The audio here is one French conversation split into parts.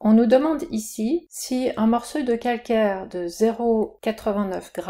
On nous demande ici si un morceau de calcaire de 0,89 g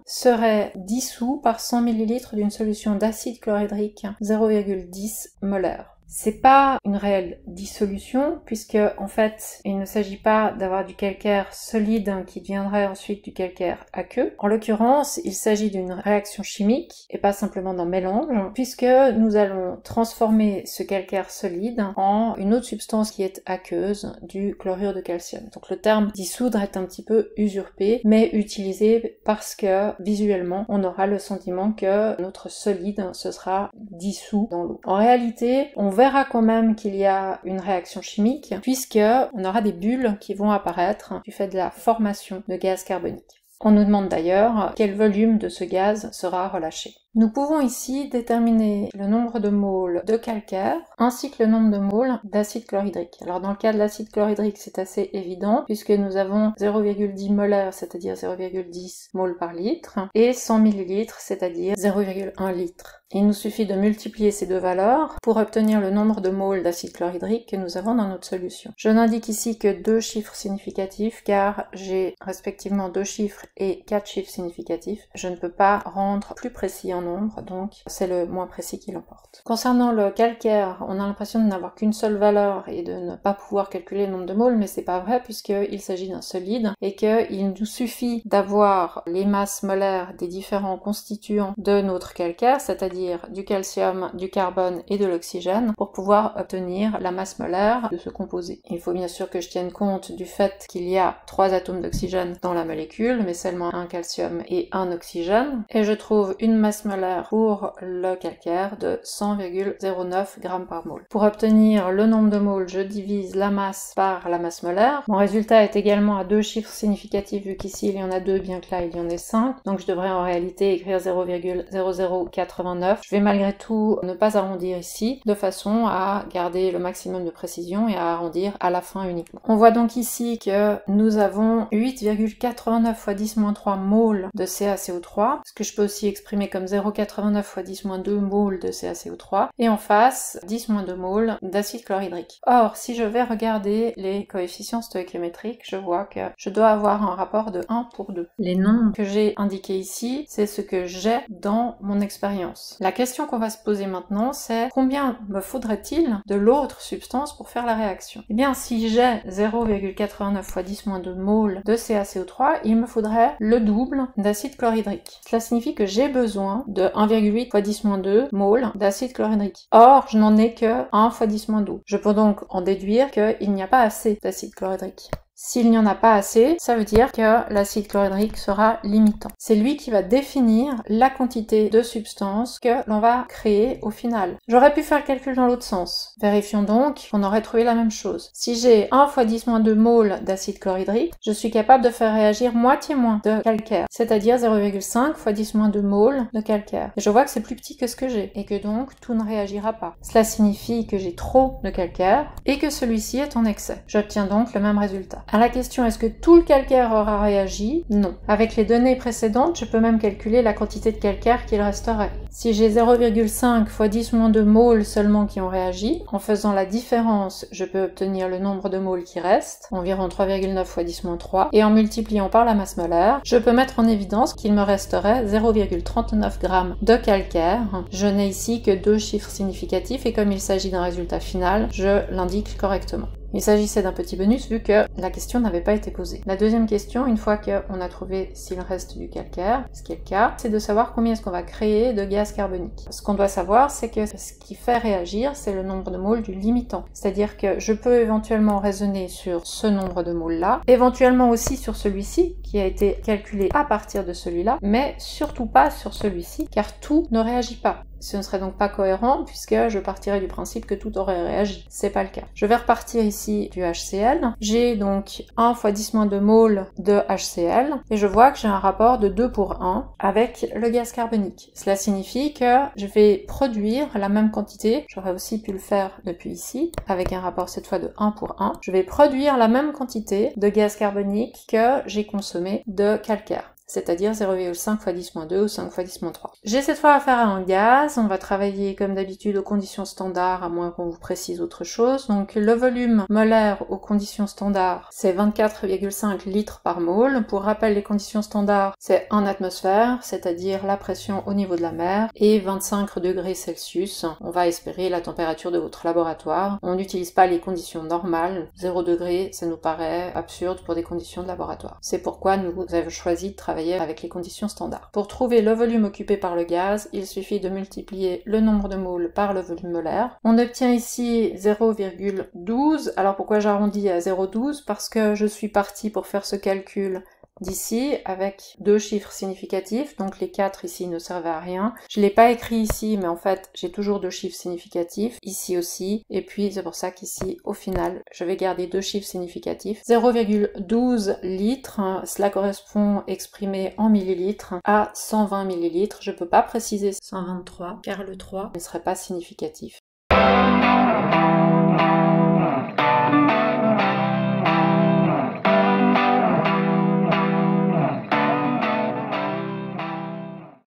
serait dissous par 100 ml d'une solution d'acide chlorhydrique 0,10 molaire. C'est pas une réelle dissolution puisque en fait il ne s'agit pas d'avoir du calcaire solide qui deviendrait ensuite du calcaire aqueux. En l'occurrence il s'agit d'une réaction chimique et pas simplement d'un mélange puisque nous allons transformer ce calcaire solide en une autre substance qui est aqueuse, du chlorure de calcium. Donc le terme dissoudre est un petit peu usurpé mais utilisé parce que visuellement on aura le sentiment que notre solide se sera dissous dans l'eau. En réalité on verra quand même qu'il y a une réaction chimique puisque on aura des bulles qui vont apparaître du fait de la formation de gaz carbonique. On nous demande d'ailleurs quel volume de ce gaz sera relâché. Nous pouvons ici déterminer le nombre de moles de calcaire ainsi que le nombre de moles d'acide chlorhydrique. Alors dans le cas de l'acide chlorhydrique c'est assez évident puisque nous avons 0,10 molaire c'est-à-dire 0,10 moles par litre et 100 ml c'est-à-dire 0,1 litre. Il nous suffit de multiplier ces deux valeurs pour obtenir le nombre de moles d'acide chlorhydrique que nous avons dans notre solution. Je n'indique ici que deux chiffres significatifs car j'ai respectivement 2 chiffres et 4 chiffres significatifs. Je ne peux pas rendre plus précis en nombre, donc c'est le moins précis qui l'emporte. Concernant le calcaire, on a l'impression de n'avoir qu'une seule valeur et de ne pas pouvoir calculer le nombre de moles, mais c'est pas vrai puisqu'il s'agit d'un solide et qu'il nous suffit d'avoir les masses molaires des différents constituants de notre calcaire, c'est-à-dire du calcium, du carbone et de l'oxygène pour pouvoir obtenir la masse molaire de ce composé. Il faut bien sûr que je tienne compte du fait qu'il y a 3 atomes d'oxygène dans la molécule, mais seulement un calcium et un oxygène, et je trouve une masse molaire pour le calcaire de 100,09 g par mole. Pour obtenir le nombre de moles, je divise la masse par la masse molaire. Mon résultat est également à 2 chiffres significatifs vu qu'ici il y en a 2 bien que là il y en ait 5, donc je devrais en réalité écrire 0,0089. Je vais malgré tout ne pas arrondir ici, de façon à garder le maximum de précision et à arrondir à la fin uniquement. On voit donc ici que nous avons 8,89 x 10-3 moles de CaCO3, ce que je peux aussi exprimer comme 0,89 x 10-2 moles de CaCO3, et en face 10-2 moles d'acide chlorhydrique. Or, si je vais regarder les coefficients stoichiométriques, je vois que je dois avoir un rapport de 1 pour 2. Les nombres que j'ai indiqués ici, c'est ce que j'ai dans mon expérience. La question qu'on va se poser maintenant, c'est combien me faudrait-il de l'autre substance pour faire la réaction? Eh bien, si j'ai 0,89 x 10-2 moles de CaCO3, il me faudrait le double d'acide chlorhydrique. Cela signifie que j'ai besoin de 1,8 x 10-2 moles d'acide chlorhydrique. Or, je n'en ai que 1 x 10-12. Je peux donc en déduire qu'il n'y a pas assez d'acide chlorhydrique. S'il n'y en a pas assez, ça veut dire que l'acide chlorhydrique sera limitant. C'est lui qui va définir la quantité de substance que l'on va créer au final. J'aurais pu faire le calcul dans l'autre sens. Vérifions donc qu'on aurait trouvé la même chose. Si j'ai 1 x 10-2 moles d'acide chlorhydrique, je suis capable de faire réagir moitié moins de calcaire, c'est-à-dire 0,5 x 10-2 moles de calcaire. Et je vois que c'est plus petit que ce que j'ai, et que donc tout ne réagira pas. Cela signifie que j'ai trop de calcaire, et que celui-ci est en excès. J'obtiens donc le même résultat. À la question est-ce que tout le calcaire aura réagi? Non. Avec les données précédentes, je peux même calculer la quantité de calcaire qu'il resterait. Si j'ai 0,5 x 10-2 moles seulement qui ont réagi, en faisant la différence, je peux obtenir le nombre de moles qui restent, environ 3,9 x 10-3, et en multipliant par la masse molaire, je peux mettre en évidence qu'il me resterait 0,39 g de calcaire. Je n'ai ici que 2 chiffres significatifs et comme il s'agit d'un résultat final, je l'indique correctement. Il s'agissait d'un petit bonus vu que la question n'avait pas été posée. La deuxième question, une fois qu'on a trouvé s'il reste du calcaire, ce qui est le cas, c'est de savoir combien est-ce qu'on va créer de gaz carbonique. Ce qu'on doit savoir, c'est que ce qui fait réagir, c'est le nombre de moles du limitant. C'est-à-dire que je peux éventuellement raisonner sur ce nombre de moles-là, éventuellement aussi sur celui-ci, qui a été calculé à partir de celui-là, mais surtout pas sur celui-ci, car tout ne réagit pas. Ce ne serait donc pas cohérent puisque je partirais du principe que tout aurait réagi. C'est pas le cas. Je vais repartir ici du HCl. J'ai donc 1 x 10-2 moles de HCl et je vois que j'ai un rapport de 2 pour 1 avec le gaz carbonique. Cela signifie que je vais produire la même quantité, j'aurais aussi pu le faire depuis ici, avec un rapport cette fois de 1 pour 1. Je vais produire la même quantité de gaz carbonique que j'ai consommé de calcaire. c'est-à-dire 0,5 fois 10-2 ou 5 fois 10-3. J'ai cette fois affaire à un gaz, on va travailler comme d'habitude aux conditions standards, à moins qu'on vous précise autre chose. Donc le volume molaire aux conditions standards, c'est 24,5 litres par mole. Pour rappel, les conditions standards, c'est 1 atmosphère, c'est-à-dire la pression au niveau de la mer, et 25 degrés Celsius. On va espérer la température de votre laboratoire. On n'utilise pas les conditions normales. 0 degré, ça nous paraît absurde pour des conditions de laboratoire. C'est pourquoi nous avons choisi de travailler avec les conditions standards. Pour trouver le volume occupé par le gaz, il suffit de multiplier le nombre de moles par le volume molaire. On obtient ici 0,12. Alors pourquoi j'arrondis à 0,12? Parce que je suis partie pour faire ce calcul d'ici avec deux chiffres significatifs, donc les 4 ici ne servaient à rien. Je l'ai pas écrit ici, mais en fait j'ai toujours deux chiffres significatifs, ici aussi, et puis c'est pour ça qu'ici au final je vais garder deux chiffres significatifs. 0,12 litres, cela correspond exprimé en millilitres à 120 millilitres. Je peux pas préciser 123 car le 3 ne serait pas significatif.